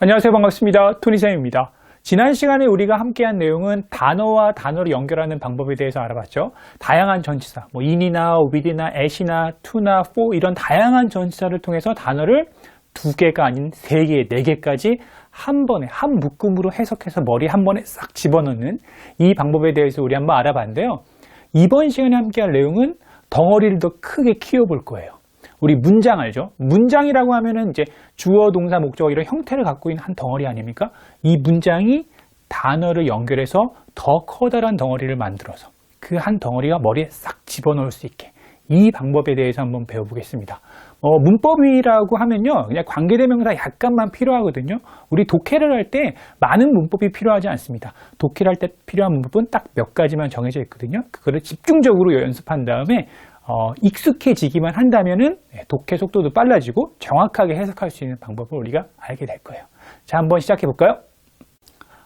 안녕하세요. 반갑습니다. 토니쌤입니다. 지난 시간에 우리가 함께한 내용은 단어와 단어를 연결하는 방법에 대해서 알아봤죠. 다양한 전치사, in이나 with이나 at이나 to나 for 이런 다양한 전치사를 통해서 단어를 2개가 아닌 3개, 4개까지 한 번에, 한 묶음으로 해석해서 머리에 한 번에 싹 집어넣는 이 방법에 대해서 우리 한번 알아봤는데요. 이번 시간에 함께할 내용은 덩어리를 더 크게 키워볼 거예요. 우리 문장 알죠? 문장이라고 하면은 이제 주어, 동사, 목적어 이런 형태를 갖고 있는 한 덩어리 아닙니까? 이 문장이 단어를 연결해서 더 커다란 덩어리를 만들어서 그 한 덩어리가 머리에 싹 집어넣을 수 있게 이 방법에 대해서 한번 배워보겠습니다. 문법이라고 하면요, 그냥 관계대명사 약간만 필요하거든요. 우리 독해를 할 때 많은 문법이 필요하지 않습니다. 독해를 할 때 필요한 문법은 딱 몇 가지만 정해져 있거든요. 그거를 집중적으로 연습한 다음에 익숙해지기만 한다면은 독해 속도도 빨라지고 정확하게 해석할 수 있는 방법을 우리가 알게 될 거예요. 자, 한번 시작해 볼까요?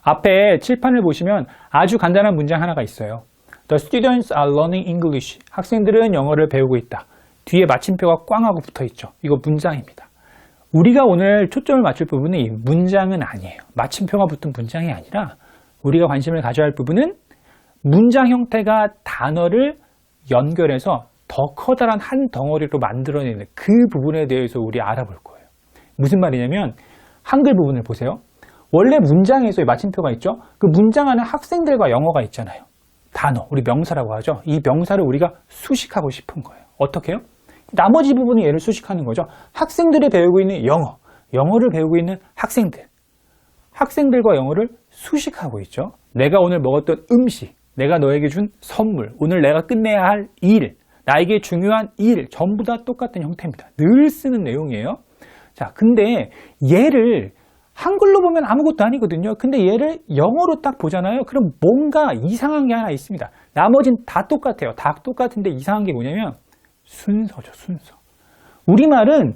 앞에 칠판을 보시면 아주 간단한 문장 하나가 있어요. The students are learning English. 학생들은 영어를 배우고 있다. 뒤에 마침표가 꽝 하고 붙어 있죠. 이거 문장입니다. 우리가 오늘 초점을 맞출 부분은 이 문장은 아니에요. 마침표가 붙은 문장이 아니라 우리가 관심을 가져야 할 부분은 문장 형태가 단어를 연결해서 더 커다란 한 덩어리로 만들어내는 그 부분에 대해서 우리 알아볼 거예요. 무슨 말이냐면 한글 부분을 보세요. 원래 문장에서 마침표가 있죠. 그 문장 안에 학생들과 영어가 있잖아요. 단어, 우리 명사라고 하죠. 이 명사를 우리가 수식하고 싶은 거예요. 어떻게 해요? 나머지 부분이 얘를 수식하는 거죠. 학생들이 배우고 있는 영어, 영어를 배우고 있는 학생들, 학생들과 영어를 수식하고 있죠. 내가 오늘 먹었던 음식, 내가 너에게 준 선물, 오늘 내가 끝내야 할 일, 나에게 중요한 일, 전부 다 똑같은 형태입니다. 늘 쓰는 내용이에요. 자, 근데 얘를 한글로 보면 아무것도 아니거든요. 근데 얘를 영어로 딱 보잖아요. 그럼 뭔가 이상한 게 하나 있습니다. 나머진 다 똑같아요. 다 똑같은데 이상한 게 뭐냐면 순서죠, 순서. 우리말은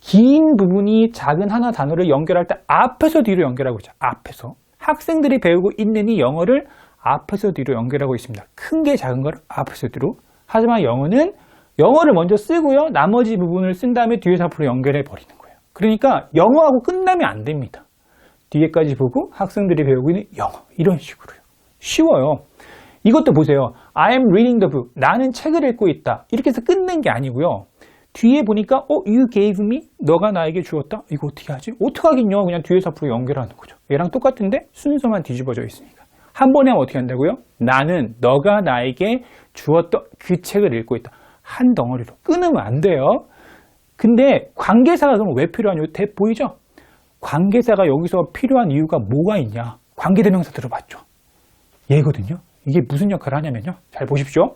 긴 부분이 작은 하나 단어를 연결할 때 앞에서 뒤로 연결하고 있죠. 앞에서. 학생들이 배우고 있는 이 영어를 앞에서 뒤로 연결하고 있습니다. 큰 게 작은 걸 앞에서 뒤로. 하지만 영어는 영어를 먼저 쓰고요. 나머지 부분을 쓴 다음에 뒤에서 앞으로 연결해 버리는 거예요. 그러니까 영어하고 끝나면 안 됩니다. 뒤에까지 보고 학생들이 배우고 있는 영어. 이런 식으로요. 쉬워요. 이것도 보세요. I am reading the book. 나는 책을 읽고 있다. 이렇게 해서 끝낸 게 아니고요. 뒤에 보니까 you gave me. 너가 나에게 주었다. 이거 어떻게 하지? 어떻게 하긴요. 그냥 뒤에서 앞으로 연결하는 거죠. 얘랑 똑같은데 순서만 뒤집어져 있으니까. 한 번에 하면 어떻게 한다고요? 나는 너가 나에게 주었던 그 책을 읽고 있다. 한 덩어리로 끊으면 안 돼요. 근데 관계사가 그럼 왜 필요하냐고 보이죠? 관계사가 여기서 필요한 이유가 뭐가 있냐? 관계대명사 들어봤죠? 얘거든요. 이게 무슨 역할을 하냐면요. 잘 보십시오.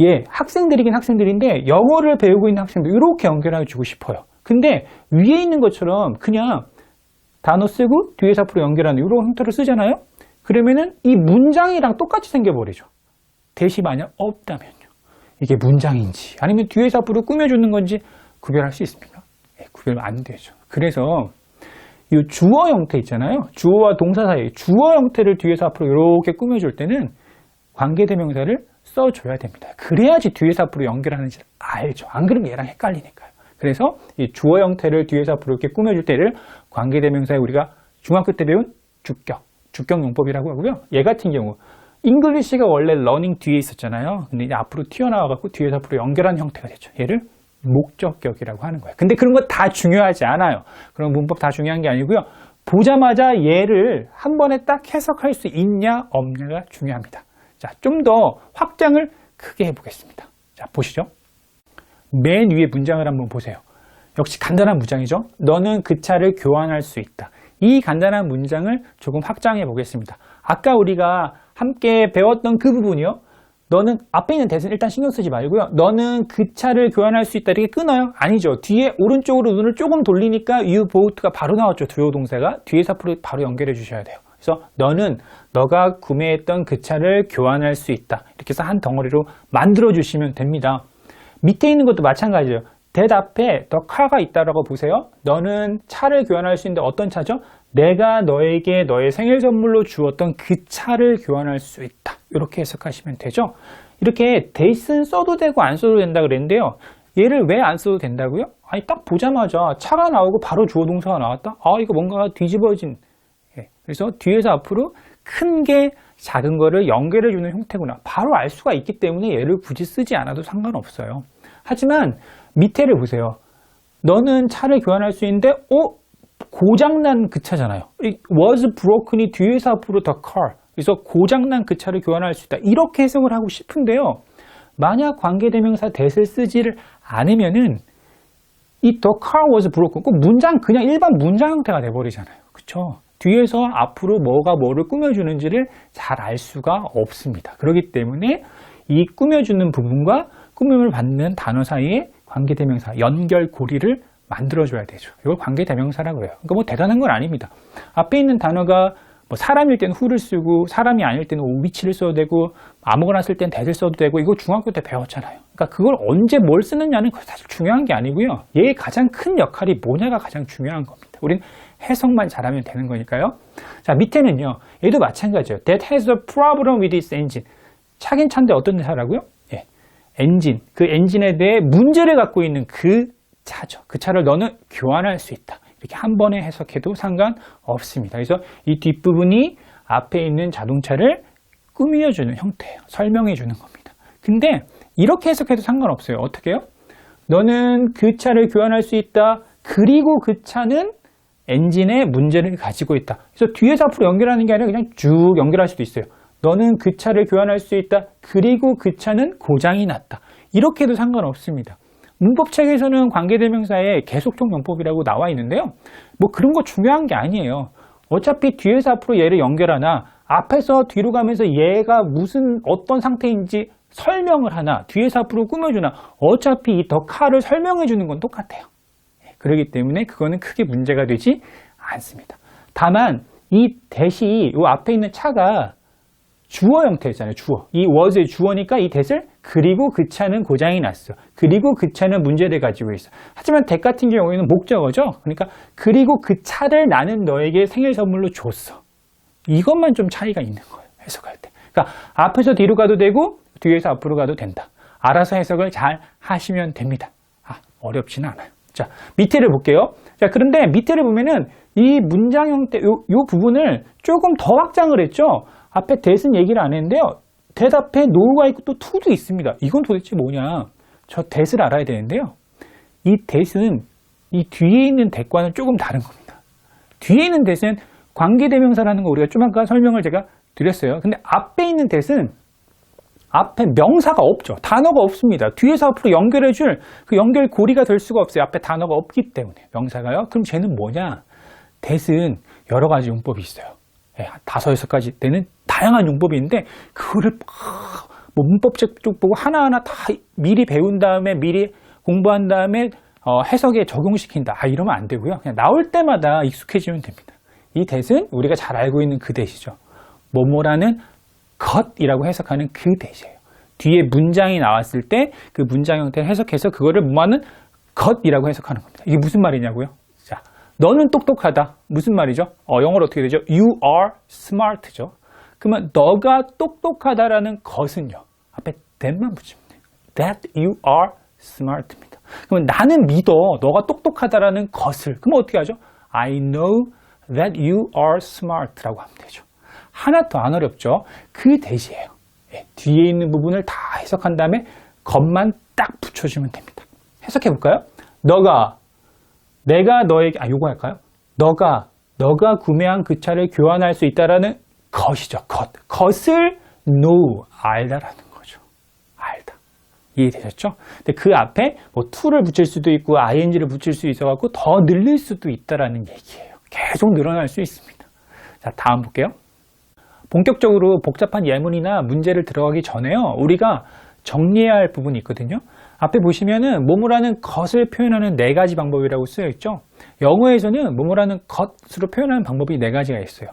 얘 학생들이긴 학생들인데 영어를 배우고 있는 학생들 이렇게 연결해 주고 싶어요. 근데 위에 있는 것처럼 그냥 단어 쓰고 뒤에서 앞으로 연결하는 이런 형태로 쓰잖아요. 그러면은 이 문장이랑 똑같이 생겨버리죠. 대시 만약 없다면요. 이게 문장인지 아니면 뒤에서 앞으로 꾸며주는 건지 구별할 수 있습니까? 네, 구별 안 되죠. 그래서 이 주어 형태 있잖아요. 주어와 동사 사이 주어 형태를 뒤에서 앞으로 이렇게 꾸며줄 때는 관계대명사를 써줘야 됩니다. 그래야지 뒤에서 앞으로 연결하는지 알죠. 안 그러면 얘랑 헷갈리니까요. 그래서 이 주어 형태를 뒤에서 앞으로 이렇게 꾸며줄 때를 관계대명사에 우리가 중학교 때 배운 주격 용법이라고 하고요. 얘 같은 경우 잉글리시가 원래 러닝 뒤에 있었잖아요. 근데 이제 앞으로 튀어나와갖고 뒤에서 앞으로 연결하는 형태가 됐죠. 얘를 목적격이라고 하는 거예요. 근데 그런 거 다 중요하지 않아요. 그런 문법 다 중요한 게 아니고요. 보자마자 얘를 한 번에 딱 해석할 수 있냐 없냐가 중요합니다. 자, 좀 더 확장을 크게 해보겠습니다. 자, 보시죠. 맨 위에 문장을 한번 보세요. 역시 간단한 문장이죠. 너는 그 차를 교환할 수 있다. 이 간단한 문장을 조금 확장해 보겠습니다. 아까 우리가 함께 배웠던 그 부분이요. 너는 앞에 있는 대신 일단 신경 쓰지 말고요. 너는 그 차를 교환할 수 있다. 이렇게 끊어요? 아니죠. 뒤에 오른쪽으로 눈을 조금 돌리니까 you both가 바로 나왔죠. 주요 동사가. 뒤에서 앞으로 바로 연결해 주셔야 돼요. 그래서 너는 너가 구매했던 그 차를 교환할 수 있다. 이렇게 해서 한 덩어리로 만들어 주시면 됩니다. 밑에 있는 것도 마찬가지예요. that 앞에 the car가 있다라고 보세요. 너는 차를 교환할 수 있는데 어떤 차죠? 내가 너에게 너의 생일 선물로 주었던 그 차를 교환할 수 있다. 이렇게 해석하시면 되죠. 이렇게 대신 써도 되고 안 써도 된다 그랬는데요. 얘를 왜 안 써도 된다고요? 아니, 딱 보자마자 차가 나오고 바로 주어 동사가 나왔다? 아, 이거 뭔가 뒤집어진. 예, 그래서 뒤에서 앞으로 큰 게 작은 거를 연결해주는 형태구나. 바로 알 수가 있기 때문에 얘를 굳이 쓰지 않아도 상관없어요. 하지만 밑에를 보세요. 너는 차를 교환할 수 있는데, 고장난 그 차잖아요. was broken이 뒤에서 앞으로 the car. 그래서 고장난 그 차를 교환할 수 있다. 이렇게 해석을 하고 싶은데요. 만약 관계대명사 that을 쓰지를 않으면은 이 the car was broken. 그 문장 그냥 일반 문장 형태가 돼버리잖아요. 그쵸? 뒤에서 앞으로 뭐가 뭐를 꾸며주는지를 잘 알 수가 없습니다. 그렇기 때문에 이 꾸며주는 부분과 꾸밈을 받는 단어 사이에 관계대명사, 연결고리를 만들어줘야 되죠. 이걸 관계대명사라고 해요. 그러니까 뭐 대단한 건 아닙니다. 앞에 있는 단어가 뭐 사람일 때는 who를 쓰고 사람이 아닐 때는 which를 써도 되고 아무거나 쓸 때는 that을 써도 되고 이거 중학교 때 배웠잖아요. 그러니까 그걸 언제 뭘 쓰느냐는 사실 중요한 게 아니고요. 얘의 가장 큰 역할이 뭐냐가 가장 중요한 겁니다. 우린 해석만 잘하면 되는 거니까요. 자, 밑에는요. 얘도 마찬가지예요. That has a problem with its engine. 차긴 차인데 어떤 차라고요? 예, 엔진. 그 엔진에 대해 문제를 갖고 있는 그 차죠. 그 차를 너는 교환할 수 있다. 이렇게 한 번에 해석해도 상관없습니다. 그래서 이 뒷부분이 앞에 있는 자동차를 꾸며주는 형태예요. 설명해주는 겁니다. 근데 이렇게 해석해도 상관없어요. 어떻게 해요? 너는 그 차를 교환할 수 있다. 그리고 그 차는 엔진에 문제를 가지고 있다. 그래서 뒤에서 앞으로 연결하는 게 아니라 그냥 쭉 연결할 수도 있어요. 너는 그 차를 교환할 수 있다. 그리고 그 차는 고장이 났다. 이렇게 해도 상관없습니다. 문법책에서는 관계대명사에 계속형 용법이라고 나와 있는데요. 뭐 그런 거 중요한 게 아니에요. 어차피 뒤에서 앞으로 얘를 연결하나 앞에서 뒤로 가면서 얘가 무슨 어떤 상태인지 설명을 하나 뒤에서 앞으로 꾸며주나 어차피 이 더 카를 설명해 주는 건 똑같아요. 그렇기 때문에 그거는 크게 문제가 되지 않습니다. 다만 이 that이 이 앞에 있는 차가 주어 형태였잖아요. 주어. 이 was의 주어니까 이 that을 그리고 그 차는 고장이 났어. 그리고 그 차는 문제를 가지고 있어. 하지만 that 같은 경우에는 목적어죠. 그러니까 그리고 그 차를 나는 너에게 생일 선물로 줬어. 이것만 좀 차이가 있는 거예요. 해석할 때. 그러니까 앞에서 뒤로 가도 되고 뒤에서 앞으로 가도 된다. 알아서 해석을 잘 하시면 됩니다. 어렵지는 않아요. 자, 밑에를 볼게요. 자, 그런데 밑에를 보면은 이 문장 형태, 요 부분을 조금 더 확장을 했죠. 앞에 that은 얘기를 안 했는데요. that 앞에 no가 있고 또 to도 있습니다. 이건 도대체 뭐냐? 저 that을 알아야 되는데요. 이 that은 이 뒤에 있는 that과는 조금 다른 겁니다. 뒤에 있는 that은 관계대명사라는 거 우리가 좀 아까 설명을 제가 드렸어요. 근데 앞에 있는 that은 앞에 명사가 없죠. 단어가 없습니다. 뒤에서 앞으로 연결해줄 그 연결고리가 될 수가 없어요. 앞에 단어가 없기 때문에. 명사가요. 그럼 쟤는 뭐냐? that은 여러 가지 용법이 있어요. 예, 5, 6가지 되는 다양한 용법이 있는데 그거를 뭐 문법책 쪽 보고 하나하나 다 미리 배운 다음에 미리 공부한 다음에 해석에 적용시킨다. 이러면 안 되고요. 그냥 나올 때마다 익숙해지면 됩니다. 이 that은 우리가 잘 알고 있는 그 that이죠. 뭐뭐라는 것이라고 해석하는 그 that이에요. 뒤에 문장이 나왔을 때 그 문장 형태를 해석해서 그거를 뭐하는 것이라고 해석하는 겁니다. 이게 무슨 말이냐고요? 자, 너는 똑똑하다. 무슨 말이죠? 영어로 어떻게 되죠? You are smart죠. 그러면 너가 똑똑하다라는 것은요. 앞에 that만 붙이면 돼요. That you are smart입니다. 그러면 나는 믿어. 너가 똑똑하다라는 것을. 그러면 어떻게 하죠? I know that you are smart라고 하면 되죠. 하나 더 안 어렵죠? 그 that이에요. 예, 뒤에 있는 부분을 다 해석한 다음에 것만 딱 붙여주면 됩니다. 해석해 볼까요? 내가 너에게, 요거 할까요? 너가 구매한 그 차를 교환할 수 있다라는 것이죠. 것을 know, 알다라는 거죠. 알다. 이해되셨죠? 근데 그 앞에 뭐 to를 붙일 수도 있고 ing를 붙일 수 있어갖고 더 늘릴 수도 있다라는 얘기예요. 계속 늘어날 수 있습니다. 자, 다음 볼게요. 본격적으로 복잡한 예문이나 문제를 들어가기 전에요. 우리가 정리해야 할 부분이 있거든요. 앞에 보시면은 뭐뭐라는 것을 표현하는 4가지 방법이라고 쓰여 있죠. 영어에서는 뭐뭐라는 것으로 표현하는 방법이 4가지가 있어요.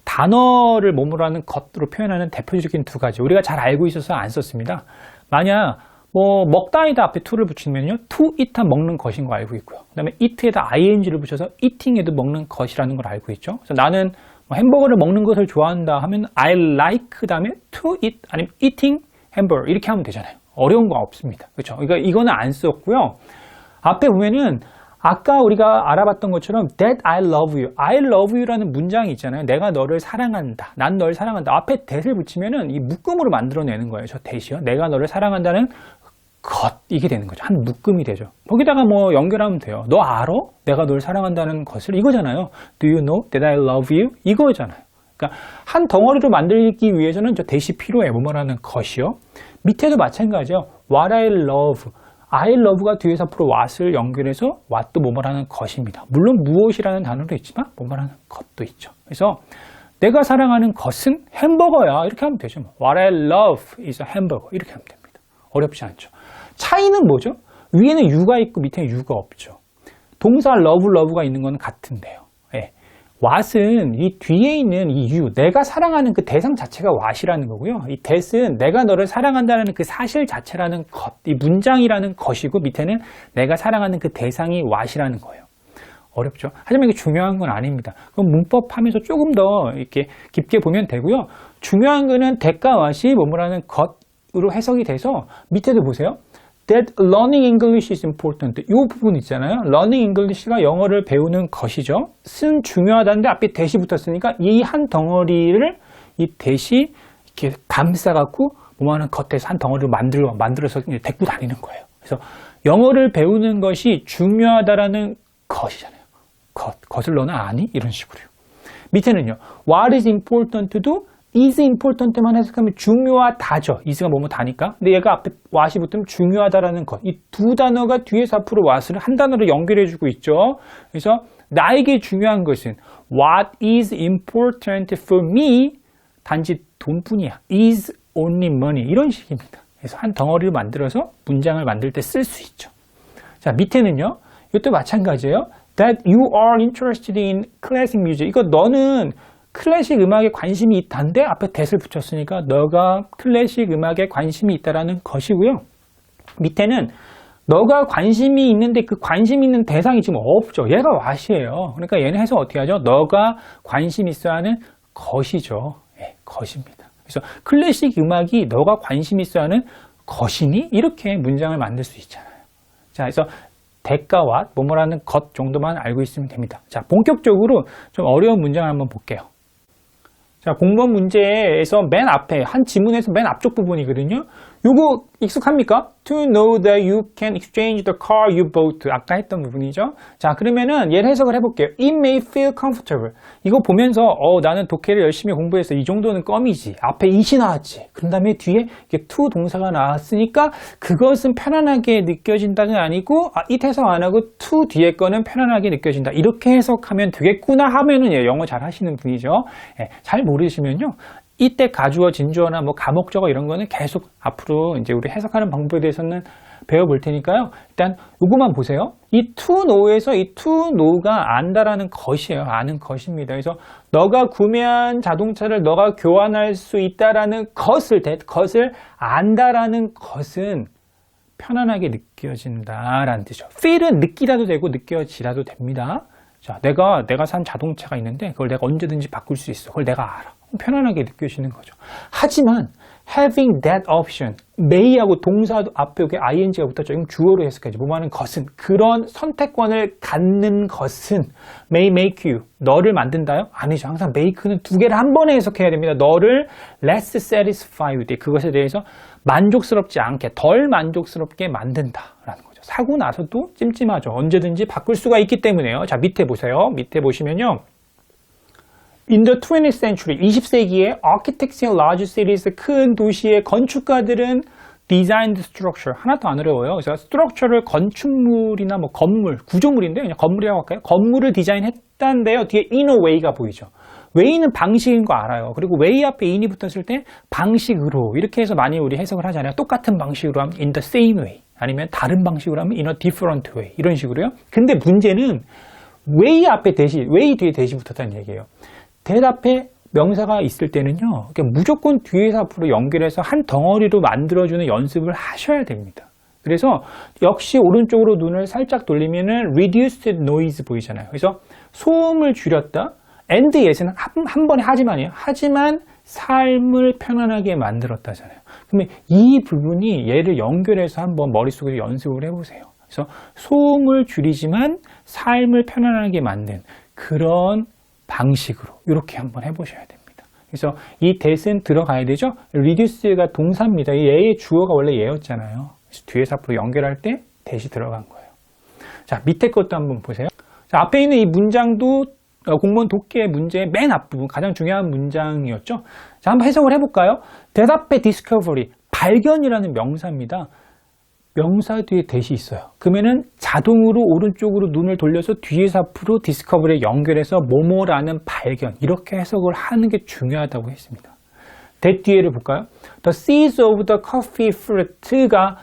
단어를 뭐뭐라는 것으로 표현하는 대표적인 2가지. 우리가 잘 알고 있어서 안 썼습니다. 만약 뭐 먹다에다 앞에 to를 붙이면요. to eat 먹는 것인 거 알고 있고요. 그 다음에 eat에다 ing를 붙여서 eating에도 먹는 것이라는 걸 알고 있죠. 그래서 나는 햄버거를 먹는 것을 좋아한다 하면 I like 다음에 to eat 아니면 eating hamburger 이렇게 하면 되잖아요. 어려운 거 없습니다. 그렇죠? 그러니까 이거는 안 썼고요. 앞에 보면은 아까 우리가 알아봤던 것처럼 that I love you, I love you라는 문장이 있잖아요. 내가 너를 사랑한다. 난 널 사랑한다. 앞에 that을 붙이면은 이 묶음으로 만들어내는 거예요. 저 that이요. 내가 너를 사랑한다는 것, 이게 되는 거죠. 한 묶음이 되죠. 거기다가 뭐 연결하면 돼요. 너 알아? 내가 널 사랑한다는 것을 이거잖아요. Do you know that I love you? 이거잖아요. 그러니까 한 덩어리로 만들기 위해서는 저 that이 필요해요. 뭐뭐라는 것이요. 밑에도 마찬가지죠. What I love. I love가 뒤에서 앞으로 what을 연결해서 what도 뭐뭐라는 것입니다. 물론 무엇이라는 단어도 있지만 뭐뭐라는 것도 있죠. 그래서 내가 사랑하는 것은 햄버거야. 이렇게 하면 되죠. What I love is a hamburger. 이렇게 하면 됩니다. 어렵지 않죠. 차이는 뭐죠? 위에는 you가 있고 밑에는 you가 없죠. 동사 love가 있는 건 같은데요. 예. what은 이 뒤에 있는 이 you, 내가 사랑하는 그 대상 자체가 what이라는 거고요. 이 that은 내가 너를 사랑한다는 그 사실 자체라는 것, 이 문장이라는 것이고 밑에는 내가 사랑하는 그 대상이 what이라는 거예요. 어렵죠? 하지만 이게 중요한 건 아닙니다. 그럼 문법 하면서 조금 더 이렇게 깊게 보면 되고요. 중요한 거는 that과 what이 뭐뭐라는 것으로 해석이 돼서 밑에도 보세요. That learning English is important. 이 부분 있잖아요. Learning English가 영어를 배우는 것이죠. 쓴 중요하다는데 앞에 that이 붙었으니까 이 한 덩어리를 이 that이 이렇게 감싸갖고 뭐하는 겉에서 한 덩어리를 만들어서 데리고 다니는 거예요. 그래서 영어를 배우는 것이 중요하다라는 것이잖아요. 것을 너는 아니? 이런 식으로요. 밑에는요. What is important to is important만 해석하면 중요하다죠. is가 뭐뭐 다니까. 근데 얘가 앞에 what이 붙으면 중요하다라는 것. 이 두 단어가 뒤에서 앞으로 what을 한 단어로 연결해주고 있죠. 그래서 나에게 중요한 것은 what is important for me 단지 돈뿐이야. is only money. 이런 식입니다. 그래서 한 덩어리를 만들어서 문장을 만들 때 쓸 수 있죠. 자, 밑에는요. 이것도 마찬가지예요. That you are interested in classic music. 이거 너는 클래식 음악에 관심이 있다는데 앞에 that을 붙였으니까 너가 클래식 음악에 관심이 있다라는 것이고요. 밑에는 너가 관심이 있는데 그 관심 있는 대상이 지금 없죠. 얘가 what이에요. 그러니까 얘는 해석 어떻게 하죠? 너가 관심 있어야 하는 것이죠. 네, 것입니다. 그래서 클래식 음악이 너가 관심 있어야 하는 것이니? 이렇게 문장을 만들 수 있잖아요. 자, 그래서 that과 what, 뭐뭐라는 것 정도만 알고 있으면 됩니다. 자, 본격적으로 좀 어려운 문장을 한번 볼게요. 자, 공부한 문제에서 맨 앞에, 한 지문에서 맨 앞쪽 부분이거든요. 요거 익숙합니까? To know that you can exchange the car you bought. 아까 했던 부분이죠. 자, 그러면은 얘를 해석을 해볼게요. It may feel comfortable. 이거 보면서 나는 독해를 열심히 공부해서 이 정도는 껌이지. 앞에 it이 나왔지. 그런 다음에 뒤에 이게 to 동사가 나왔으니까 그것은 편안하게 느껴진다는 아니고 it 해석 안 하고 to 뒤에 거는 편안하게 느껴진다. 이렇게 해석하면 되겠구나 하면은 영어 잘 하시는 분이죠. 잘 모르시면요. 이때 가주어, 진주어나 뭐 가목적어 이런 거는 계속 앞으로 이제 우리 해석하는 방법에 대해서는 배워볼 테니까요. 일단 요거만 보세요. 이 to know에서 이 to know가 안다라는 것이에요. 아는 것입니다. 그래서 너가 구매한 자동차를 너가 교환할 수 있다라는 것을 안다라는 것은 편안하게 느껴진다라는 뜻이죠. feel은 느끼라도 되고 느껴지라도 됩니다. 자, 내가 산 자동차가 있는데 그걸 내가 언제든지 바꿀 수 있어. 그걸 내가 알아. 편안하게 느껴지는 거죠. 하지만 having that option, may하고 동사도 앞에 여기 ing가 붙었죠. 이건 주어로 해석하지. 뭐하는 것은, 그런 선택권을 갖는 것은 may make you, 너를 만든다요? 아니죠. 항상 make는 두 개를 한 번에 해석해야 됩니다. 너를 less satisfied, 그것에 대해서 만족스럽지 않게, 덜 만족스럽게 만든다라는 거죠. 사고 나서도 찜찜하죠. 언제든지 바꿀 수가 있기 때문에요. 자, 밑에 보세요. 밑에 보시면요. In the 20th century, 20세기에 architects in large cities, 큰 도시의 건축가들은 designed structure, 하나도 안 어려워요. 그래서 structure를 건축물이나 뭐 건물, 구조물인데 그냥 건물이라고 할까요? 건물을 디자인했다는데요. 뒤에 in a way가 보이죠. way는 방식인 거 알아요. 그리고 way 앞에 in이 붙었을 때 방식으로 이렇게 해서 많이 우리 해석을 하잖아요. 똑같은 방식으로 하면 in the same way, 아니면 다른 방식으로 하면 in a different way, 이런 식으로요. 근데 문제는 way 앞에 대시, way 뒤에 대시 붙었다는 얘기예요. 대답에 명사가 있을 때는요, 무조건 뒤에서 앞으로 연결해서 한 덩어리로 만들어주는 연습을 하셔야 됩니다. 그래서 역시 오른쪽으로 눈을 살짝 돌리면은 reduced noise 보이잖아요. 그래서 소음을 줄였다. and yes는 한 번에 하지만이에요. 하지만 삶을 편안하게 만들었다잖아요. 그러면 이 부분이 얘를 연결해서 한번 머릿속에 연습을 해보세요. 그래서 소음을 줄이지만 삶을 편안하게 만든 그런 방식으로 이렇게 한번 해보셔야 됩니다. 그래서 이 that은 들어가야 되죠. reduce가 동사입니다. 얘의 주어가 원래 얘였잖아요. 그래서 뒤에서 앞으로 연결할 때 that이 들어간 거예요. 자, 밑에 것도 한번 보세요. 자, 앞에 있는 이 문장도 공무원 독해 문제의 맨 앞부분 가장 중요한 문장이었죠. 자, 한번 해석을 해볼까요? 대답의 discovery, 발견이라는 명사입니다. 명사 뒤에 that이 있어요. 그러면은 자동으로 오른쪽으로 눈을 돌려서 뒤에서 앞으로 discovery에 연결해서 뭐뭐라는 발견, 이렇게 해석을 하는 게 중요하다고 했습니다. that 뒤에를 볼까요? The seeds of the coffee fruit가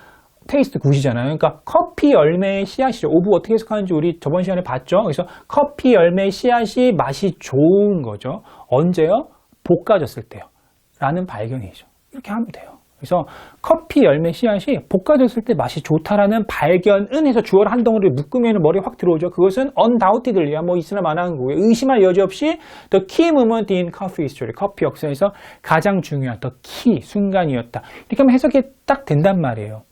테이스트 굿이잖아요. 그러니까 커피 열매의 씨앗이죠. 오브 어떻게 해석하는지 우리 저번 시간에 봤죠. 그래서 커피 열매의 씨앗이 맛이 좋은 거죠. 언제요? 볶아졌을 때요. 라는 발견이죠. 이렇게 하면 돼요. 그래서 커피 열매 씨앗이 볶아졌을 때 맛이 좋다라는 발견은 해서 주어를 한 덩어리를 묶으면 머리에 확 들어오죠. 그것은 undoubtedly야. 뭐 있으나 마나한 거고요. 의심할 여지 없이 the key moment in coffee history. 커피 역사에서 가장 중요한 the key 순간이었다. 이렇게 하면 해석이 딱 된단 말이에요.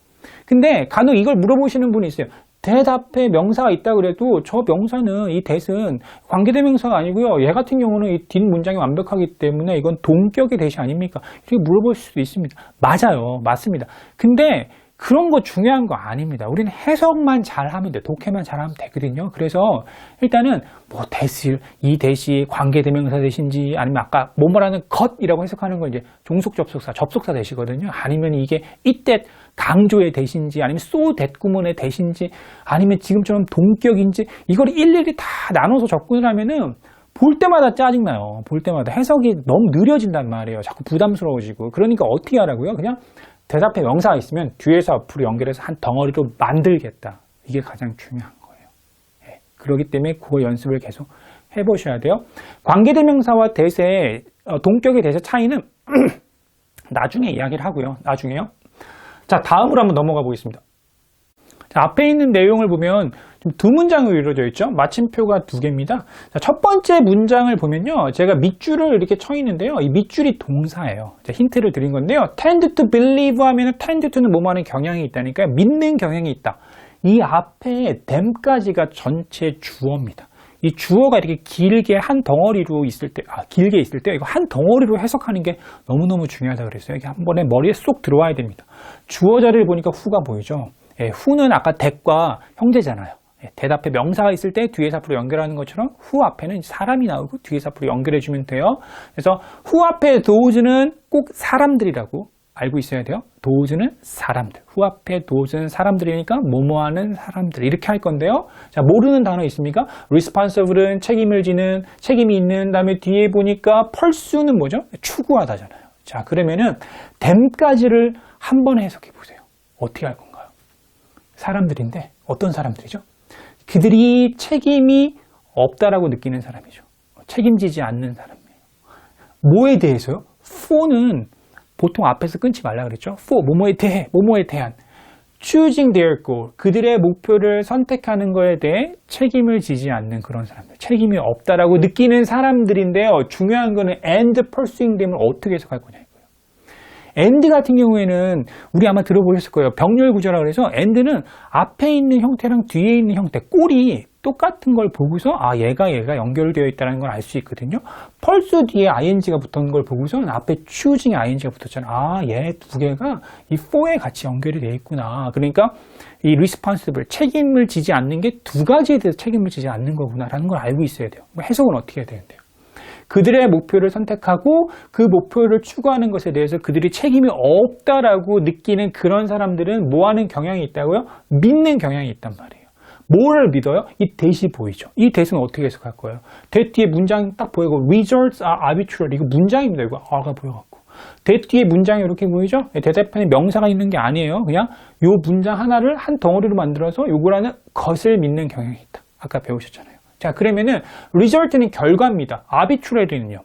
근데 간혹 이걸 물어보시는 분이 있어요. that 앞에 명사가 있다 그래도 저 명사는 이 that은 관계대명사가 아니고요. 얘 같은 경우는 이 뒷문장이 완벽하기 때문에 이건 동격의 that이 아닙니까? 이렇게 물어보실 수도 있습니다. 맞아요. 맞습니다. 근데 그런 거 중요한 거 아닙니다. 우리는 해석만 잘하면 돼. 독해만 잘하면 되거든요. 그래서 일단은 뭐 that을 이 that이 관계대명사 that인지 아니면 아까 뭐뭐라는 것이라고 해석하는 건 이제 종속 접속사, 접속사 that이거든요. 아니면 이게 이때 강조의 that인지 아니면 so that 구문의 that인지 아니면 지금처럼 동격인지 이걸 일일이 다 나눠서 접근을 하면은 볼 때마다 짜증나요. 볼 때마다 해석이 너무 느려진단 말이에요. 자꾸 부담스러워지고. 그러니까 어떻게 하라고요? 그냥 대답에 명사가 있으면 뒤에서 앞으로 연결해서 한 덩어리로 만들겠다. 이게 가장 중요한 거예요. 네. 그렇기 때문에 그거 연습을 계속 해보셔야 돼요. 관계대명사와 that의 동격의 that의 차이는 나중에 이야기를 하고요. 나중에요. 자, 다음으로 한번 넘어가 보겠습니다. 자, 앞에 있는 내용을 보면 두 문장으로 이루어져 있죠. 마침표가 두 개입니다. 자, 첫 번째 문장을 보면요. 제가 밑줄을 이렇게 쳐 있는데요. 이 밑줄이 동사예요. 자, 힌트를 드린 건데요. tend to believe 하면 tend to는 뭐뭐 하는 경향이 있다니까요. 믿는 경향이 있다. 이 앞에 them까지가 전체 주어입니다. 이 주어가 이렇게 길게 한 덩어리로 있을 때, 길게 있을 때 이거 한 덩어리로 해석하는 게 너무너무 중요하다 그랬어요. 이게 한 번에 머리에 쏙 들어와야 됩니다. 주어 자리를 보니까 who가 보이죠. 예, who는 아까 that과 형제잖아요. 예, that 앞에 명사가 있을 때 뒤에서 앞으로 연결하는 것처럼 who 앞에는 사람이 나오고 뒤에서 앞으로 연결해주면 돼요. 그래서 who 앞에 those는 꼭 사람들이라고 알고 있어야 돼요. those는 사람들. who 앞에 those는 사람들이니까 뭐뭐하는 사람들 이렇게 할 건데요. 자, 모르는 단어 있습니까? responsible은 책임을 지는, 책임이 있는. 다음에 뒤에 보니까 pursue는 뭐죠? 추구하다잖아요. 자, 그러면은 them까지를 한번 해석해 보세요. 어떻게 할 건가요? 사람들인데 어떤 사람들이죠? 그들이 책임이 없다라고 느끼는 사람이죠. 책임지지 않는 사람이에요. 뭐에 대해서요? for는 보통 앞에서 끊지 말라 그랬죠. for, 뭐뭐에 대해, 뭐뭐에 대한. choosing their goal, 그들의 목표를 선택하는 거에 대해 책임을 지지 않는 그런 사람들. 책임이 없다라고 느끼는 사람들인데요. 중요한 거는 and pursuing them을 어떻게 해석할 거냐. and 같은 경우에는 우리 아마 들어보셨을 거예요. 병렬 구조라고 해서 and는 앞에 있는 형태랑 뒤에 있는 형태, 꼴이 똑같은 걸 보고서 얘가 연결되어 있다는 걸 알 수 있거든요. 펄스 뒤에 ing가 붙은 걸 보고서는 앞에 choosing에 ing가 붙었잖아. 얘 두 개가 이 for에 같이 연결이 되어 있구나. 그러니까 이 responsible, 책임을 지지 않는 게 두 가지에 대해서 책임을 지지 않는 거구나라는 걸 알고 있어야 돼요. 해석은 어떻게 해야 되는데요? 그들의 목표를 선택하고 그 목표를 추구하는 것에 대해서 그들이 책임이 없다라고 느끼는 그런 사람들은 뭐 하는 경향이 있다고요? 믿는 경향이 있단 말이에요. 뭐를 믿어요? 이 that이 보이죠. 이 that은 어떻게 해석할 거예요? that 뒤에 문장 딱 보이고 results are arbitrary. 이거 문장입니다. 이거 R가 보여갖고. that 뒤에 문장이 이렇게 보이죠? 대답판에 명사가 있는 게 아니에요. 그냥 요 문장 하나를 한 덩어리로 만들어서 요거라는 것을 믿는 경향이 있다. 아까 배우셨잖아요. 자, 그러면은 result는 결과입니다. arbitrary는요.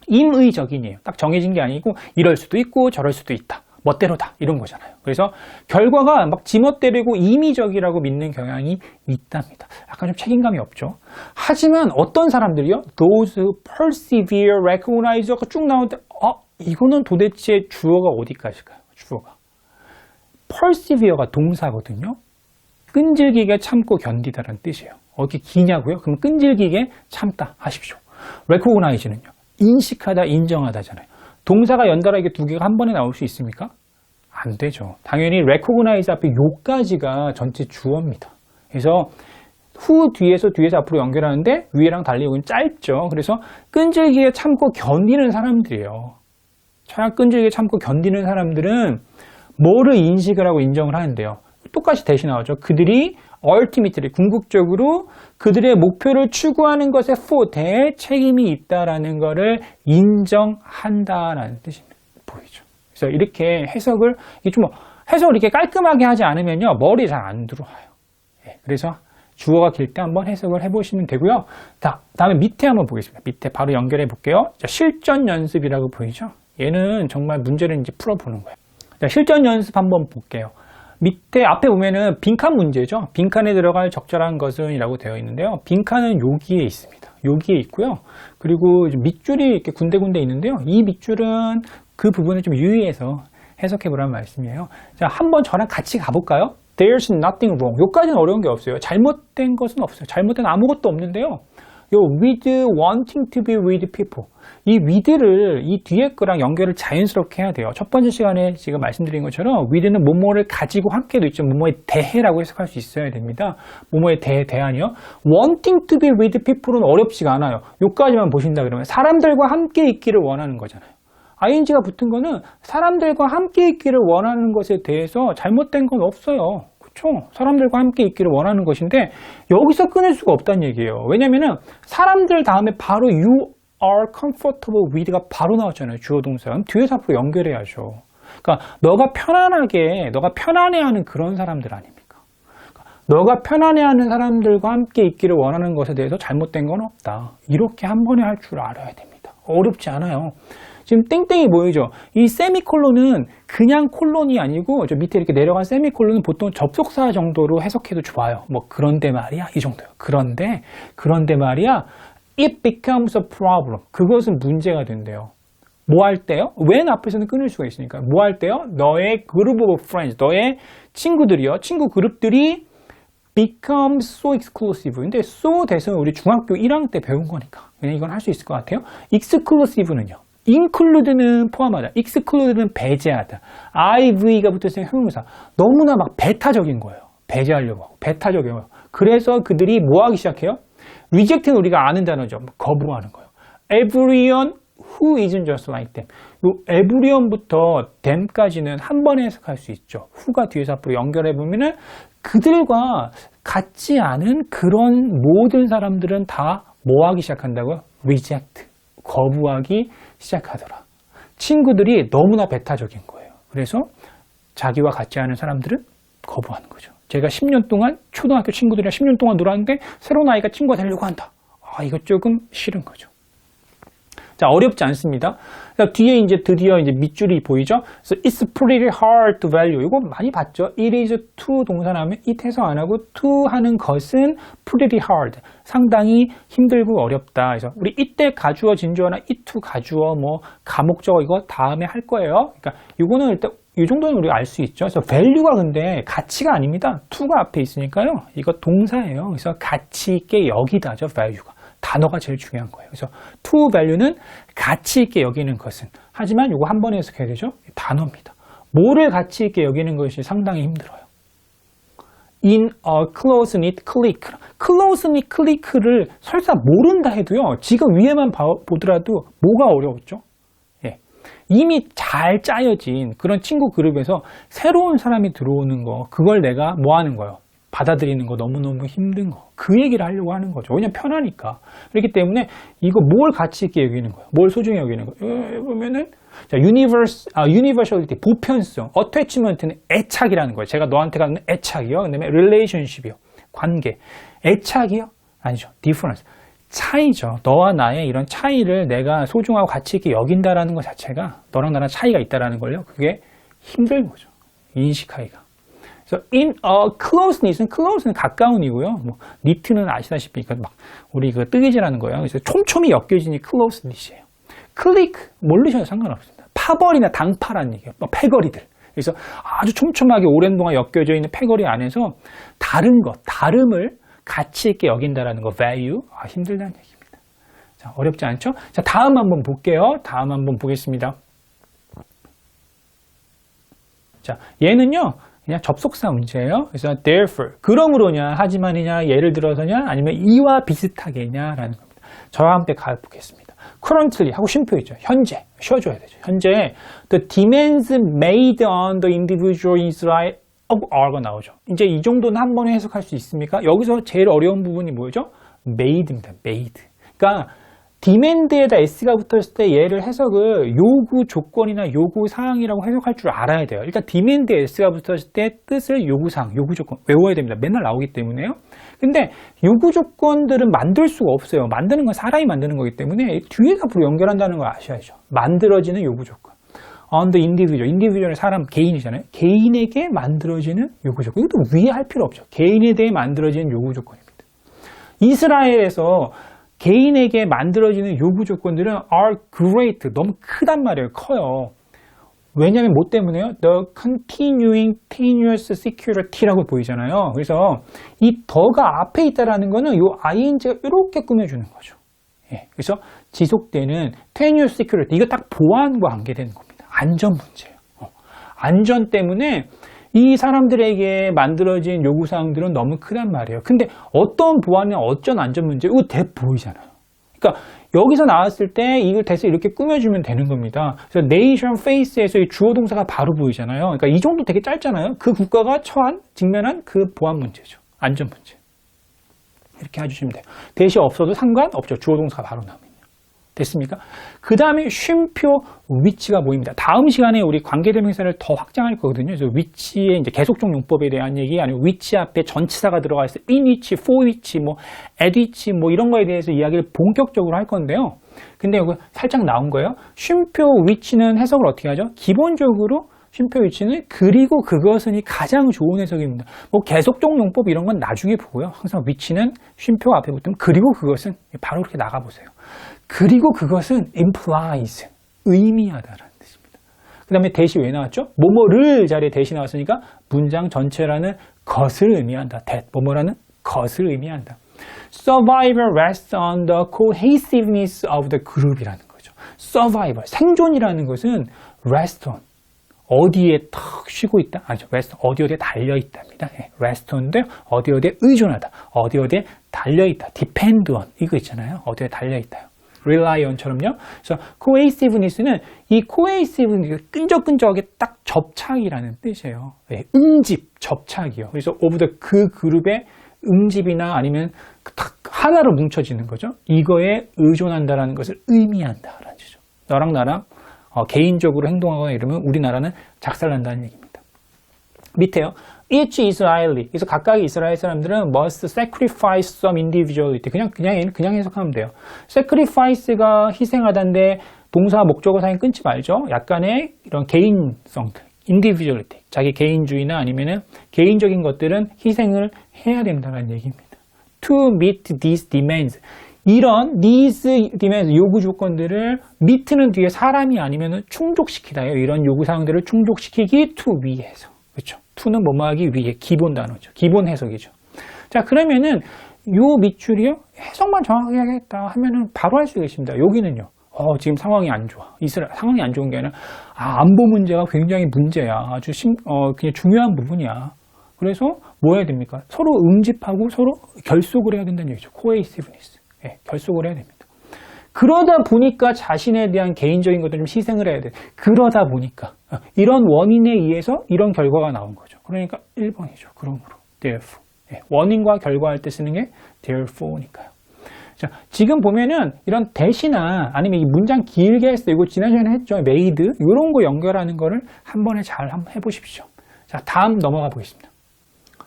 임의적인이에요. 딱 정해진 게 아니고 이럴 수도 있고 저럴 수도 있다. 멋대로다 이런 거잖아요. 그래서 결과가 막 지멋대로고 임의적이라고 믿는 경향이 있답니다. 약간 좀 책임감이 없죠. 하지만 어떤 사람들이요? Those who persevere, recognize가 쭉 나오는데 이거는 도대체 주어가 어디까지일까요? 주어가 persevere가 동사거든요. 끈질기게 참고 견디다라는 뜻이에요. 어떻게 기냐고요? 그럼 끈질기게 참다 하십시오. recognize는요. 인식하다, 인정하다잖아요. 동사가 연달아 이게 두 개가 한 번에 나올 수 있습니까? 안 되죠. 당연히 recognize 앞에 요까지가 전체 주어입니다. 그래서 후 뒤에서 앞으로 연결하는데 위에랑 달리 여기는 짧죠. 그래서 끈질기게 참고 견디는 사람들이에요. 끈질기게 참고 견디는 사람들은 뭐를 인식을 하고 인정을 하는데요. 똑같이 대신 나오죠. 그들이 ultimately 궁극적으로 그들의 목표를 추구하는 것에 for 대책임이 있다라는 것을 인정한다라는 뜻입니다. 보이죠? 그래서 이렇게 해석을 해석을 이렇게 깔끔하게 하지 않으면요 머리에 잘 안 들어와요. 그래서 주어가 길 때 한번 해석을 해보시면 되고요. 다음에 밑에 한번 보겠습니다. 밑에 바로 연결해 볼게요. 자, 실전 연습이라고 보이죠? 얘는 정말 문제를 이제 풀어보는 거예요. 자, 실전 연습 한번 볼게요. 밑에 앞에 보면은 빈칸 문제죠. 빈칸에 들어갈 적절한 것은 이라고 되어 있는데요. 빈칸은 여기에 있습니다. 여기에 있고요. 그리고 밑줄이 이렇게 군데군데 있는데요. 이 밑줄은 그 부분을 좀 유의해서 해석해 보라는 말씀이에요. 자, 한번 저랑 같이 가볼까요? There's nothing wrong. 여기까지는 어려운 게 없어요. 잘못된 것은 없어요. 잘못된 아무것도 없는데요. with wanting to be with people. 이 with를 이 뒤에 거랑 연결을 자연스럽게 해야 돼요. 첫 번째 시간에 지금 말씀드린 것처럼 with는 뭐뭐를 가지고 함께도 있죠. 뭐뭐에 대해라고 해석할 수 있어야 됩니다. 뭐뭐에 대한이요. wanting to be with people은 어렵지가 않아요. 여기까지만 보신다 그러면 사람들과 함께 있기를 원하는 거잖아요. ing가 붙은 거는 사람들과 함께 있기를 원하는 것에 대해서 잘못된 건 없어요. 그렇죠? 사람들과 함께 있기를 원하는 것인데 여기서 끊을 수가 없다는 얘기예요. 왜냐면은 사람들 다음에 바로 you are comfortable with가 바로 나왔잖아요. 주어 동사. 뒤에서 앞으로 연결해야죠. 그러니까 너가 편안해하는 그런 사람들 아닙니까? 그러니까 너가 편안해하는 사람들과 함께 있기를 원하는 것에 대해서 잘못된 건 없다. 이렇게 한 번에 할 줄 알아야 됩니다. 어렵지 않아요. 지금 땡땡이 보이죠? 이 세미콜론은 그냥 콜론이 아니고 저 밑에 이렇게 내려간 세미콜론은 보통 접속사 정도로 해석해도 좋아요. 뭐 그런데 말이야 이 정도요. 그런데 말이야 it becomes a problem. 그것은 문제가 된대요. 뭐 할 때요? when 앞에서는 끊을 수가 있으니까. 뭐 할 때요? 너의 group of friends, 너의 친구들이요. 친구 그룹들이 become so exclusive. 근데 so 대해서는 우리 중학교 1학년 때 배운 거니까. 그냥 이건 할 수 있을 것 같아요. exclusive는요. include는 포함하다. exclude는 배제하다. IV가 붙어있는 형용사. 너무나 막 배타적인 거예요. 배제하려고 하고. 배타적인 거예요. 그래서 그들이 뭐 하기 시작해요? reject는 우리가 아는 단어죠. 거부하는 거예요. everyone who isn't just like them. 요 everyone부터 them까지는 한 번에 해석할 수 있죠. who가 뒤에서 앞으로 연결해 보면은 그들과 같지 않은 그런 모든 사람들은 다 뭐 하기 시작한다고요? reject. 거부하기 시작하더라. 친구들이 너무나 배타적인 거예요. 그래서 자기와 같지 않은 사람들은 거부하는 거죠. 제가 10년 동안 초등학교 친구들이랑 10년 동안 놀았는데 새로운 아이가 친구가 되려고 한다. 이거 조금 싫은 거죠. 자, 어렵지 않습니다. 뒤에 이제 드디어 이제 밑줄이 보이죠? 그래서 it's pretty hard to value. 이거 많이 봤죠? It is to 동사 나오면 it 해석 안 하고 to 하는 것은 pretty hard. 상당히 힘들고 어렵다. 그래서 우리 이때 가주어 진주어나 it to 가주어 뭐 가목적어 이거 다음에 할 거예요. 그러니까 이거는 일단 이 정도는 우리가 알 수 있죠. 그래서 value가 근데 가치가 아닙니다. to가 앞에 있으니까요. 이거 동사예요. 그래서 가치 있게 여기다죠. value가. 단어가 제일 중요한 거예요. 그래서 to value는 가치 있게 여기는 것은. 하지만 이거 한 번에 해석해야 되죠. 단어입니다. 뭐를 가치 있게 여기는 것이 상당히 힘들어요. In a close-knit clique. close-knit clique를 설사 모른다 해도요. 지금 위에만 보더라도 뭐가 어려웠죠? 이미 잘 짜여진 그런 친구 그룹에서 새로운 사람이 들어오는 거, 그걸 내가 뭐 하는 거예요? 받아들이는 거 너무너무 힘든 거. 그 얘기를 하려고 하는 거죠. 왜냐면 편하니까. 그렇기 때문에 이거 뭘 가치 있게 여기는 거예요? 뭘 소중히 여기는 거예요? 보면은, 자, universality, 보편성, attachment는 애착이라는 거예요. 제가 너한테 갖는 애착이요. 그 다음에 relationship이요. 관계. 애착이요? 아니죠. difference. 차이죠. 너와 나의 이런 차이를 내가 소중하고 가치 있게 여긴다라는 것 자체가 너랑 나랑 차이가 있다라는 걸요. 그게 힘든 거죠. 인식하기가. 그래서 in closeness는 가까운이고요. 뭐 knit는 아시다시피 막 우리 그 뜨개질하는 거예요. 그래서 촘촘히 엮여지니 closeness이에요. click 모르셔도 상관없습니다. 파벌이나 당파라는 얘기예요. 패거리들. 그래서 아주 촘촘하게 오랜 동안 엮여져 있는 패거리 안에서 다른 것, 다름을 가치 있게 여긴다라는 거, value. 힘들다는 얘기입니다. 자, 어렵지 않죠? 자, 다음 한번 볼게요. 다음 한번 보겠습니다. 자, 얘는요, 그냥 접속사 문제예요. 그래서 therefore, 그러므로냐, 하지만이냐, 예를 들어서냐, 아니면 이와 비슷하게냐라는 겁니다. 저와 함께 가보겠습니다. currently 하고 쉼표 있죠. 현재, 쉬어줘야 되죠. 현재 the demands made on the individual Israel of are가 나오죠. 이제 이 정도는 한 번에 해석할 수 있습니까? 여기서 제일 어려운 부분이 뭐죠? made입니다. made. 그러니까 demand에다 s가 붙었을 때 얘를 해석을 요구 조건이나 요구 사항이라고 해석할 줄 알아야 돼요. 일단 demand에 s가 붙었을 때 뜻을 요구 사항, 요구 조건 외워야 됩니다. 맨날 나오기 때문에요. 근데 요구 조건들은 만들 수가 없어요. 만드는 건 사람이 만드는 거기 때문에 뒤에가 바로 연결한다는 걸 아셔야죠. 만들어지는 요구 조건. on the individual. individual은 사람, 개인이잖아요. 개인에게 만들어지는 요구 조건. 이것도 위에 할 필요 없죠. 개인에 대해 만들어지는 요구 조건입니다. 이스라엘에서 개인에게 만들어지는 요구 조건들은 are great. 너무 크단 말이에요. 커요. 왜냐하면 뭐 때문에요? The continuous security라고 보이잖아요. 그래서 이 더가 앞에 있다라는 거는 이 ing가 이렇게 꾸며주는 거죠. 예, 그래서 지속되는 continuous security. 이거 딱 보안과 관계되는 겁니다. 안전 문제예요. 안전 때문에 이 사람들에게 만들어진 요구사항들은 너무 크단 말이에요. 근데 어떤 보안이나 어떤 안전 문제, 이거 대 보이잖아요. 그러니까 여기서 나왔을 때 이걸 대서 이렇게 꾸며주면 되는 겁니다. 그래서 nation face에서 이 주어 동사가 바로 보이잖아요. 그러니까 이 정도 되게 짧잖아요. 그 국가가 직면한 그 보안 문제죠. 안전 문제. 이렇게 해주시면 돼요. 대시 없어도 상관없죠. 주어 동사가 바로 나오면요. 됐습니까? 그 다음에 쉼표 위치가 보입니다. 다음 시간에 우리 관계대명사를 더 확장할 거거든요. 그래서 위치의 이제 계속적 용법에 대한 얘기, 아니면 위치 앞에 전치사가 들어가 있어요. in which, for which, 뭐 at which, 뭐 이런 거에 대해서 이야기를 본격적으로 할 건데요. 근데 이거 살짝 나온 거예요. 쉼표 위치는 해석을 어떻게 하죠? 기본적으로 쉼표 위치는 그리고 그것은이 가장 좋은 해석입니다. 뭐 계속적 용법 이런 건 나중에 보고요. 항상 위치는 쉼표 앞에 붙으면 그리고 그것은 바로 이렇게 나가보세요. 그리고 그것은 implies, 의미하다라는 뜻입니다. 그 다음에 대시 왜 나왔죠? 뭐뭐를 자리에 대시 나왔으니까 문장 전체라는 것을 의미한다. 뭐뭐라는 것을 의미한다. Survival rests on the cohesiveness of the group이라는 거죠. Survival, 생존이라는 것은 rest on, 어디에 턱 쉬고 있다? 아니죠. rest, 어디에 달려있답니다. rest인데 어디에 의존하다, 어디에 달려있다. depend on, 이거 있잖아요. 어디에 달려있다요. rely on처럼요. 그래서 cohesiveness는 이 cohesiveness, 끈적끈적하게 딱 접착이라는 뜻이에요. 응집, 접착이요. 그래서 of the 그 그룹의 응집이나 아니면 딱 하나로 뭉쳐지는 거죠. 이거에 의존한다라는 것을 의미한다라는 뜻이죠. 너랑 나랑 개인적으로 행동하거나 이러면 우리나라는 작살난다는 얘기입니다. 밑에요. Each Israeli. 그래서 각각의 이스라엘 사람들은 must sacrifice some individuality. 그냥 해석하면 돼요. sacrifice가 희생하다인데 동사 목적어 사이 끊지 말죠. 약간의 이런 개인성들, individuality. 자기 개인주의나 아니면은 개인적인 것들은 희생을 해야 된다는 얘기입니다. To meet these demands. 이런 these demands, 요구 조건들을 meet는 뒤에 사람이 아니면 충족시키다요. 이런 요구 사항들을 충족시키기 to 위에서. 그렇죠. to는 뭐뭐하기 위해 기본 단어죠. 기본 해석이죠. 자, 그러면은 요 밑줄이요. 해석만 정확하게 하겠다 하면은 바로 할 수 있습니다. 여기는요. 지금 상황이 안 좋아. 상황이 안 좋은 게 아니라 안보 문제가 굉장히 문제야. 아주 그냥 중요한 부분이야. 그래서 뭐 해야 됩니까? 서로 응집하고 서로 결속을 해야 된다는 얘기죠. cohesiveness. 예, 결속을 해야 됩니다. 그러다 보니까 자신에 대한 개인적인 것들 좀 희생을 해야 돼. 그러다 보니까 이런 원인에 의해서 이런 결과가 나온 거죠. 그러니까 1번이죠. 그러므로 therefore. 예, 원인과 결과할 때 쓰는 게 therefore니까요. 자, 지금 보면은 이런 대시나 아니면 이 문장 길게 했을 때 이거 지난 시간에 했죠. made 이런 거 연결하는 거를 한 번에 잘 한번 해보십시오. 자, 다음 넘어가 보겠습니다.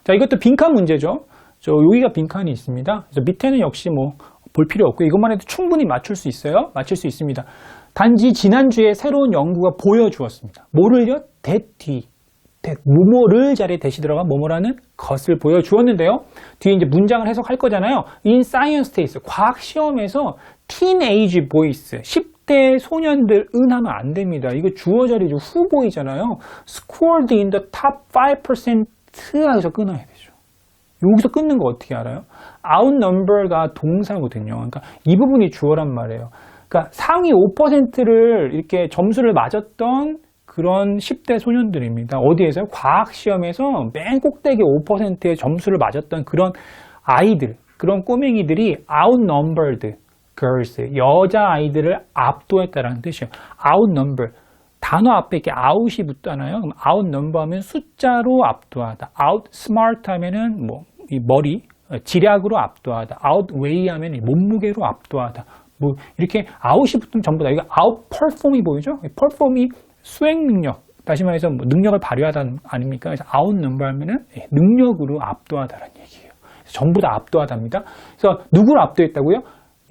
자, 이것도 빈칸 문제죠. 여기가 빈칸이 있습니다. 그래서 밑에는 역시 뭐 볼 필요 없고 이것만 해도 충분히 맞출 수 있어요. 맞출 수 있습니다. 단지 지난주에 새로운 연구가 보여주었습니다. 뭐를요? that 뒤. 뭐뭐를 자리에 대시 들어간 뭐뭐라는 것을 보여주었는데요. 뒤에 이제 문장을 해석할 거잖아요. In science test, 과학 시험에서 teenage boys, 10대 소년들은 하면 안 됩니다. 이거 주어 자리죠. 후보이잖아요. scored in the top 5% 하고서 끊어야 되죠. 여기서 끊는 거 어떻게 알아요? outnumber가 동사거든요. 그러니까 이 부분이 주어란 말이에요. 그러니까 상위 5%를 이렇게 점수를 맞았던 그런 10대 소년들입니다. 어디에서요? 과학시험에서 맨 꼭대기 5%의 점수를 맞았던 그런 아이들, 그런 꼬맹이들이 outnumbered girls, 여자아이들을 압도했다라는 뜻이에요. outnumber, 단어 앞에 이렇게 out이 붙잖아요. 그럼 outnumber 하면 숫자로 압도하다. outsmart 하면은 뭐, 이 머리, 지략으로 압도하다. outweigh 하면 몸무게로 압도하다. 뭐, 이렇게 out이 붙으면 전부 다. 이거 outperform이 보이죠? perform이 수행 능력, 다시 말해서 뭐 능력을 발휘하다 아닙니까? 그래서 outnumber 하면은 능력으로 압도하다라는 얘기예요. 전부 다 압도하답니다. 그래서 누구를 압도했다고요?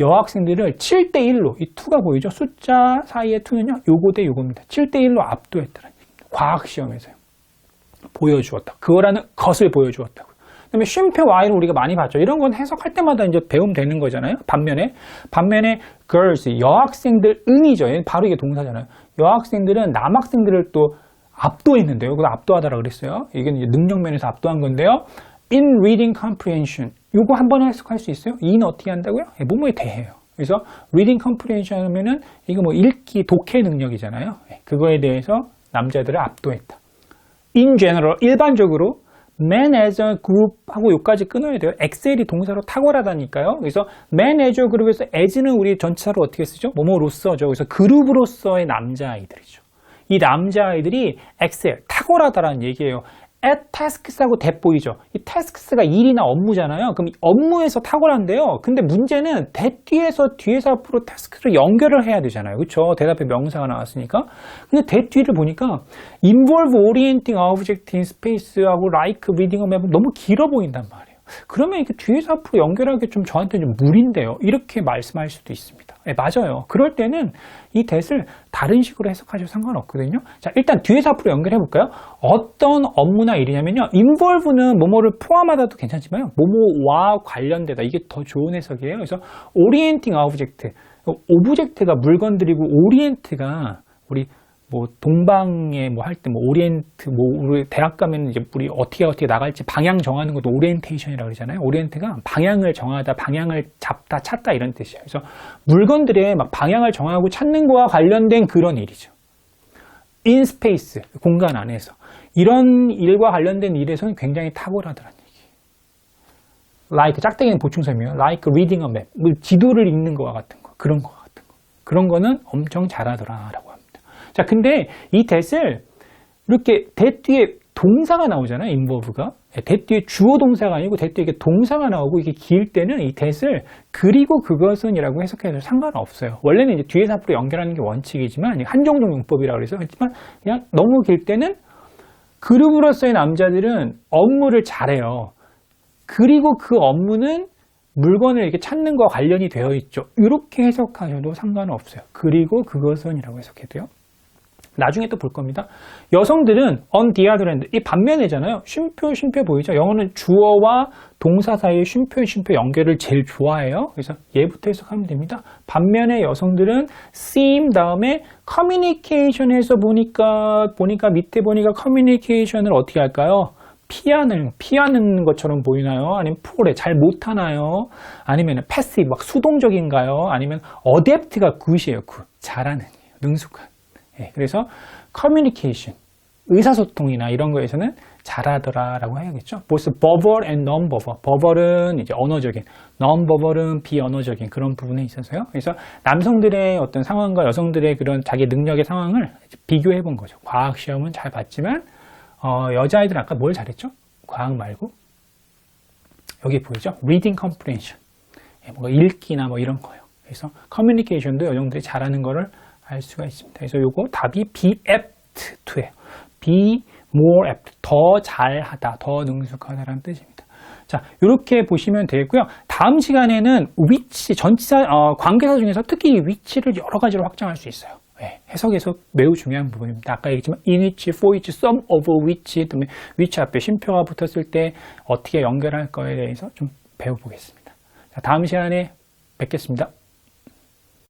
여학생들을 7대1로, 이 2가 보이죠? 숫자 사이의 2는요, 요거 대 요겁니다. 7대1로 압도했다라는 얘기입니다. 과학시험에서요. 보여주었다. 그거라는 것을 보여주었다고요. 그 다음에 쉼표 Y를 우리가 많이 봤죠. 이런 건 해석할 때마다 이제 배우면 되는 거잖아요. 반면에 girls, 여학생들 은이죠. 바로 이게 동사잖아요. 여학생들은 남학생들을 또 압도했는데요. 그거 압도하다라 그랬어요. 이게 이제 능력면에서 압도한 건데요. In reading comprehension. 요거 한 번에 해석할 수 있어요? in 어떻게 한다고요? 뭐뭐에 대해요. 그래서 reading comprehension 하면은 이거 뭐 읽기, 독해 능력이잖아요. 그거에 대해서 남자들을 압도했다. In general, 일반적으로 man as a group 하고 요까지 끊어야 돼요. excel이 동사로 탁월하다니까요. 그래서 man as a group에서 as는 우리 전치사로 어떻게 쓰죠? 뭐뭐로서죠. 그래서 그룹으로서의 남자아이들이죠. 이 남자아이들이 excel, 탁월하다라는 얘기예요. at tasks하고 that 보이죠? 이 tasks가 일이나 업무잖아요. 그럼 업무에서 탁월한데요. 근데 문제는 that 뒤에서 앞으로 task를 연결을 해야 되잖아요. 그렇죠? 대답에 명사가 나왔으니까. 근데 that 뒤를 보니까 involve orienting object in space하고 like reading a map 너무 길어 보인단 말이에요. 그러면 이게 뒤에서 앞으로 연결하기 좀 저한테 좀 무리인데요. 이렇게 말씀할 수도 있습니다. 네, 맞아요. 그럴 때는 이 that을 다른 식으로 해석하셔도 상관없거든요. 자, 일단 뒤에서 앞으로 연결해 볼까요? 어떤 업무나 일이냐면요. involve는 뭐뭐를 포함하다도 괜찮지만요. 뭐뭐와 관련되다. 이게 더 좋은 해석이에요. 그래서 orienting object. 오브젝트가 물건들이고 orient가 우리 뭐 동방에 뭐 할 때 뭐 오리엔트 뭐 우리 대학 가면 이제 우리 어떻게 나갈지 방향 정하는 것도 오리엔테이션이라고 그러잖아요. 오리엔트가 방향을 정하다, 방향을 잡다, 찾다 이런 뜻이에요. 그래서 물건들의 막 방향을 정하고 찾는 거와 관련된 그런 일이죠. In space, 공간 안에서 이런 일과 관련된 일에서는 굉장히 탁월하다는 얘기예요. Like 짝대기는 보충설명이에요. Like reading a map, 뭐 지도를 읽는 거와 같은 거, 그런 거 같은 거, 그런 거는 엄청 잘하더라라고. 자, 근데 이 that을 이렇게 that 뒤에 동사가 나오잖아요. involve가. that 뒤에 주어 동사가 아니고 that 뒤에 동사가 나오고 이게 길 때는 이 that을 그리고 그것은 이라고 해석해도 상관없어요. 원래는 이제 뒤에서 앞으로 연결하는 게 원칙이지만 한정종 용법이라고 그래서 했지만 그냥 너무 길 때는 그룹으로서의 남자들은 업무를 잘해요. 그리고 그 업무는 물건을 이렇게 찾는 거와 관련이 되어 있죠. 이렇게 해석하셔도 상관없어요. 그리고 그것은 이라고 해석해도요. 나중에 또 볼 겁니다. 여성들은 on the other hand, 이 반면에잖아요. 쉼표 보이죠? 영어는 주어와 동사 사이의 쉼표 연결을 제일 좋아해요. 그래서 얘부터 해석하면 됩니다. 반면에 여성들은 seem 다음에 communication에서 보니까 밑에 보니까 communication을 어떻게 할까요? 피하는 것처럼 보이나요? 아니면 poor해, 잘 못하나요? 아니면 passive, 막 수동적인가요? 아니면 adapt가 good이에요. good, 잘하는, 능숙한. 네, 그래서 communication, 의사소통이나 이런 거에서는 잘하더라라고 해야겠죠. both verbal and non-verbal. verbal은 이제 언어적인, non-verbal은 비언어적인 그런 부분에 있어서요. 그래서 남성들의 어떤 상황과 여성들의 그런 자기 능력의 상황을 비교해 본 거죠. 과학 시험은 잘 봤지만 여자아이들은 아까 뭘 잘했죠? 과학 말고 여기 보이죠? reading comprehension, 뭔가 읽기나 뭐 이런 거요. 그래서 communication도 여성들이 잘하는 거를 알 수가 있습니다. 그래서 요거 답이 be apt to예요. be more apt, 더 잘하다, 더 능숙하다라는 뜻입니다. 자, 이렇게 보시면 되고요. 다음 시간에는 위치, 전치사, 관계사 중에서 특히 이 위치를 여러 가지로 확장할 수 있어요. 네, 해석에서 매우 중요한 부분입니다. 아까 얘기했지만 in which, for which, some of which 등의 which 앞에 쉼표가 붙었을 때 어떻게 연결할 거에 대해서 좀 배워보겠습니다. 자, 다음 시간에 뵙겠습니다.